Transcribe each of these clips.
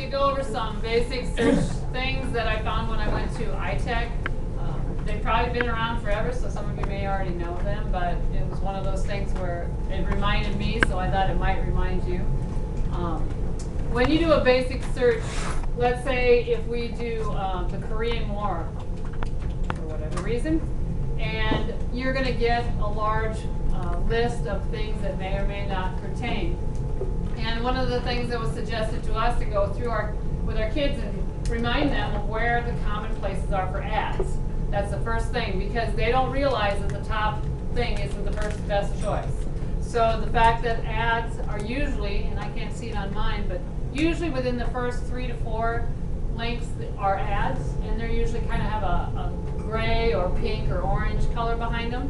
to go over some basic search things that I found when I went to iTech. They've probably been around forever, so some of you may already know them, but it was one of those things where it reminded me, so I thought it might remind you. When you do a basic search, let's say if we do the Korean War, for whatever reason, and you're going to get a large list of things that may or may not pertain. And one of the things that was suggested to us to go through with our kids and remind them of where the common places are for ads. That's the first thing, because they don't realize that the top thing isn't the first best choice. So the fact that ads are usually, and I can't see it on mine, but usually within the first 3 to 4 links are ads, and they're usually kind of have a gray or pink or orange color behind them.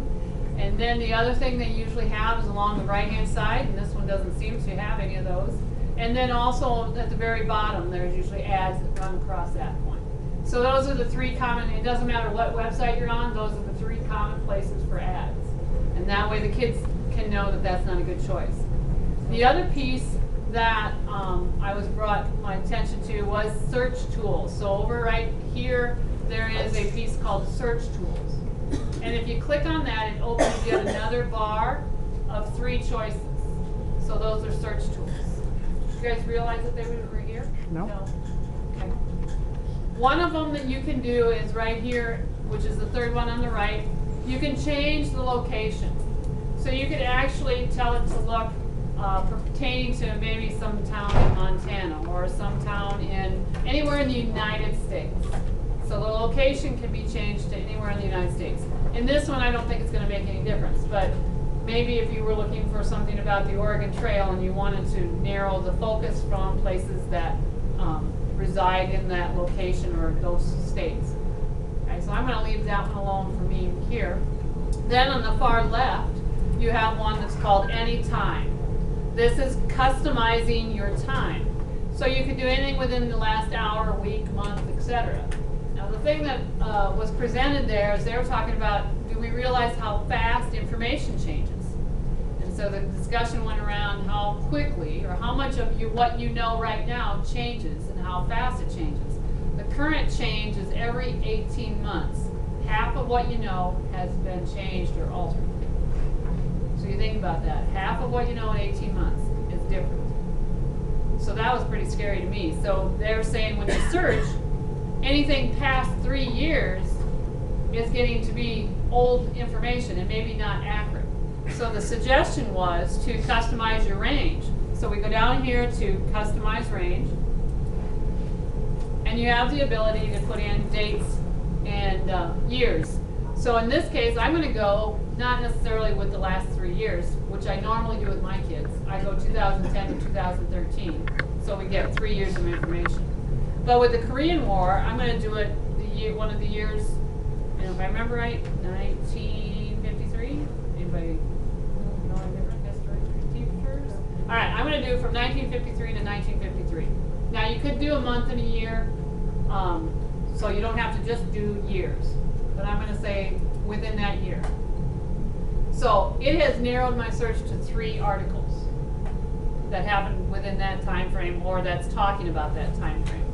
And then the other thing they usually have is along the right-hand side, and this one doesn't seem to have any of those. And then also at the very bottom, there's usually ads that run across that point. So those are the 3 common, it doesn't matter what website you're on, those are the 3 common places for ads. And that way the kids can know that that's not a good choice. The other piece that I was brought my attention to was search tools. So over right here, there is a piece called search tools. And if you click on that, it opens yet another bar of 3 choices. So those are search tools. Did you guys realize that they were here? No. Okay. One of them that you can do is right here, which is the 3rd one on the right. You can change the location. So you could actually tell it to look pertaining to maybe some town in Montana or some town in anywhere in the United States. So the location can be changed to anywhere in the United States. In this one, I don't think it's going to make any difference, but maybe if you were looking for something about the Oregon Trail and you wanted to narrow the focus from places that reside in that location or those states. Okay, so I'm going to leave that one alone for me here. Then on the far left, you have one that's called Anytime. This is customizing your time. So you could do anything within the last hour, week, month, etc. Now the thing that was presented there is they were talking about, do we realize how fast information changes? And so the discussion went around how quickly or how much of what you know right now changes and how fast it changes. The current change is every 18 months. Half of what you know has been changed or altered. So you think about that. Half of what you know in 18 months is different. So that was pretty scary to me. So they're saying when you search, anything past 3 years is getting to be old information and maybe not accurate. So the suggestion was to customize your range. So we go down here to customize range, and you have the ability to put in dates and years. So in this case, I'm going to go not necessarily with the last 3 years, which I normally do with my kids. I go 2010 to 2013, so we get 3 years of information. But with the Korean War, I'm going to do it one of the years, and if I remember right, 1953. Anybody know any different history teachers? All right, I'm going to do from 1953 to 1953. Now you could do a month and a year, so you don't have to just do years. But I'm going to say within that year. So it has narrowed my search to 3 articles that happened within that time frame or that's talking about that time frame.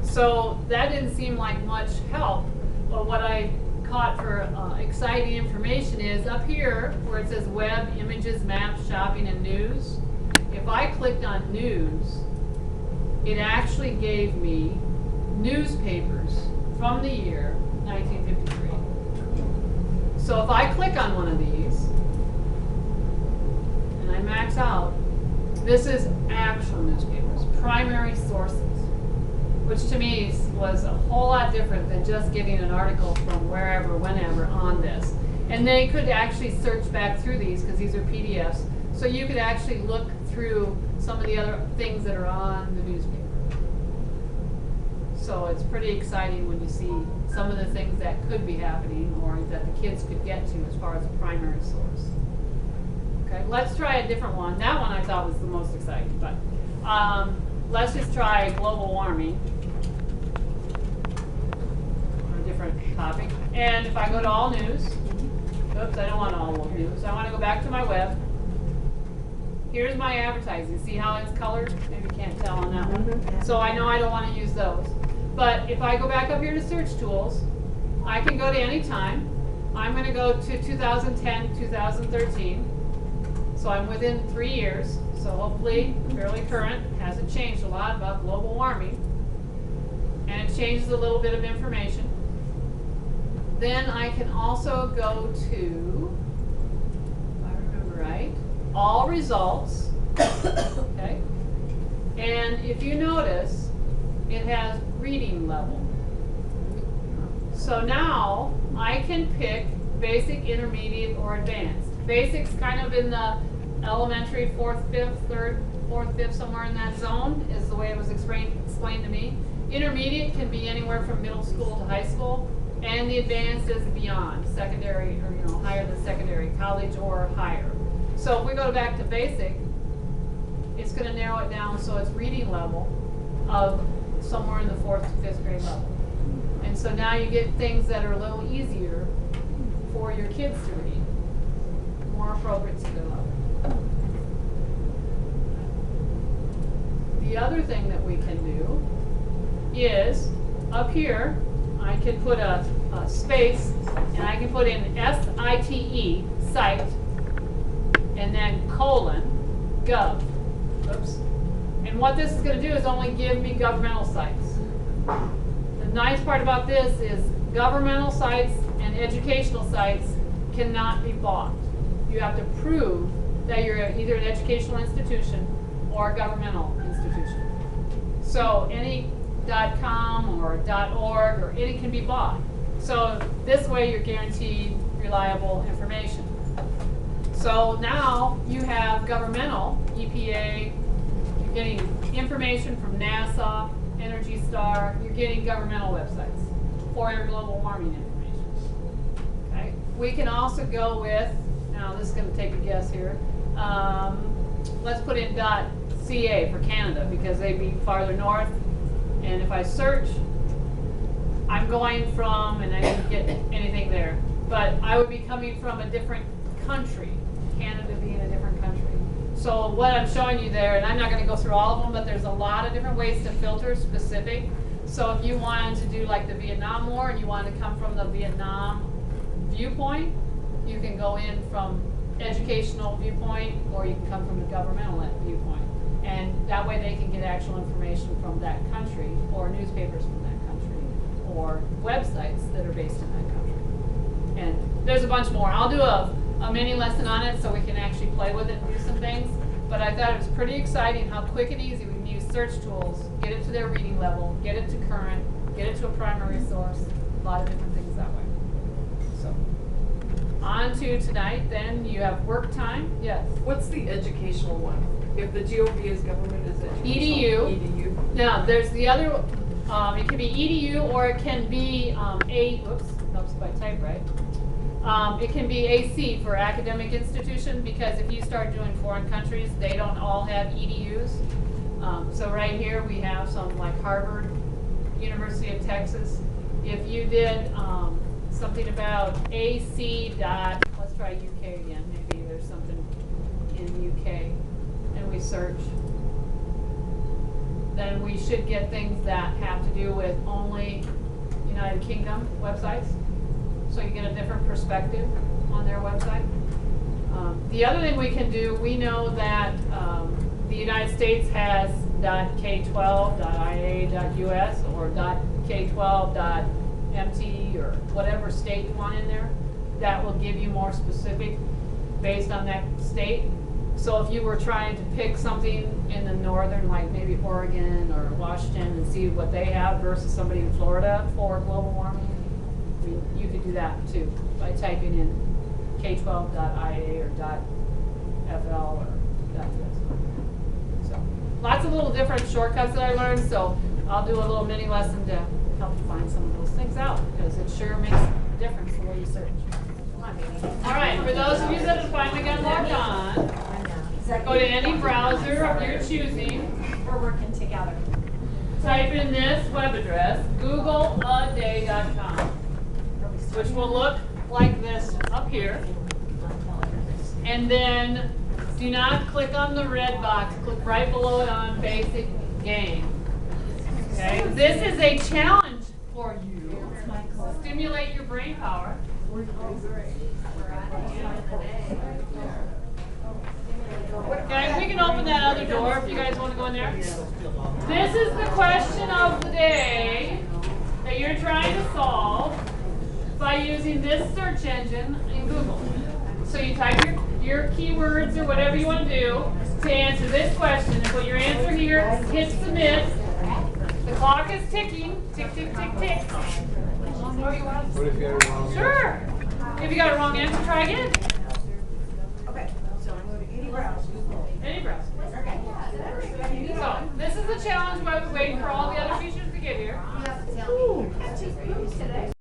So that didn't seem like much help, but what I caught for exciting information is up here where it says web, images, maps, shopping, and news. If I clicked on news, it actually gave me newspapers from the year 1953. So if I click on one of these and I max out, this is actual newspapers, primary sources, which to me was a whole lot different than just getting an article from wherever, whenever on this. And they could actually search back through these because these are PDFs, so you could actually look through some of the other things that are on the newspaper. So it's pretty exciting when you see some of the things that could be happening or that the kids could get to as far as a primary source. Okay, let's try a different one. That one I thought was the most exciting, but let's just try global warming, or a different topic. And if I go to all news, oops, I don't want all news. I want to go back to my web. here's my advertising. See how it's colored? Maybe you can't tell on that one. So I know I don't want to use those. But if I go back up here to search tools, I can go to any time. I'm going to go to 2010, 2013. So I'm within 3 years. So hopefully fairly current. Hasn't changed a lot about global warming. And it changes a little bit of information. Then I can also go to, if I remember right, all results. Okay. And if you notice, it has reading level. So now I can pick basic, intermediate, or advanced. Basic's kind of in the elementary, 4th, 5th, 3rd, 4th, 5th, somewhere in that zone is the way it was explained to me. Intermediate can be anywhere from middle school to high school, and the advanced is beyond secondary, or higher than secondary, college or higher. So if we go back to basic, it's going to narrow it down so it's reading level of somewhere in the 4th to 5th grade level. And so now you get things that are a little easier for your kids to read, more appropriate to their level. The other thing that we can do is up here, I can put a space, and I can put in SITE, site, and then colon, gov. Oops. And what this is going to do is only give me governmental sites. The nice part about this is governmental sites and educational sites cannot be bought. You have to prove that you're either an educational institution or a governmental institution. So any .com or .org or any can be bought. So this way you're guaranteed reliable information. So now you have governmental, EPA, you're getting information from NASA, Energy Star, you're getting governmental websites for your global warming information. Okay. We can also go with, now this is going to take a guess here, let's put in .ca for Canada because they'd be farther north. And if I search, I'm going from, and I didn't get anything there, but I would be coming from a different country, Canada being a different country. So what I'm showing you there, and I'm not going to go through all of them, but there's a lot of different ways to filter specific. So if you wanted to do like the Vietnam War and you wanted to come from the Vietnam viewpoint, you can go in from educational viewpoint, or you can come from the governmental viewpoint. And that way they can get actual information from that country, or newspapers from that country, or websites that are based in that country. And there's a bunch more. I'll do a mini lesson on it so we can actually play with it and do some things. But I thought it was pretty exciting how quick and easy we can use search tools, get it to their reading level, get it to current, get it to a primary source, a lot of different things that way. So, on to tonight, then you have work time. Yes? What's the educational one? If the GOP is government, is educational? EDU. Now, there's the other, it can be EDU or it can be oops, helps if I type right. It can be AC for academic institution, because if you start doing foreign countries, they don't all have EDUs. So right here we have some like Harvard, University of Texas. If you did something about AC dot, let's try UK again, maybe there's something in UK. And we search, then we should get things that have to do with only United Kingdom websites. So you get a different perspective on their website. The other thing we can do, we know that the United States has .k12.ia.us or .k12.mt or whatever state you want in there. That will give you more specific based on that state. So if you were trying to pick something in the northern, like maybe Oregon or Washington, and see what they have versus somebody in Florida for global warming, I mean, you could do that too by typing in k12.ia or .fl or .us. So lots of little different shortcuts that I learned. So I'll do a little mini lesson to help you find some of those things out, because it sure makes a difference the way you search. All right, for those of you that have finally got logged on, go to any browser of your choosing. We're working together. Type in this web address, googleaday.com, which will look like this up here. And then Do not click on the red box. Click right below it on basic game. Okay? This is a challenge for you. Stimulate your brain power. Okay, we can open that other door if you guys want to go in there. This is the question of the day that you're trying to solve by using this search engine in Google. So you type your keywords or whatever you want to do to answer this question and put your answer here, hit submit. The clock is ticking. Tick, tick, tick, tick. What if you had it wrong? Sure. If you got a wrong answer, try again. Okay, so I'm going to any browser. Any browser. So this is the challenge while we wait for all the other features to get here.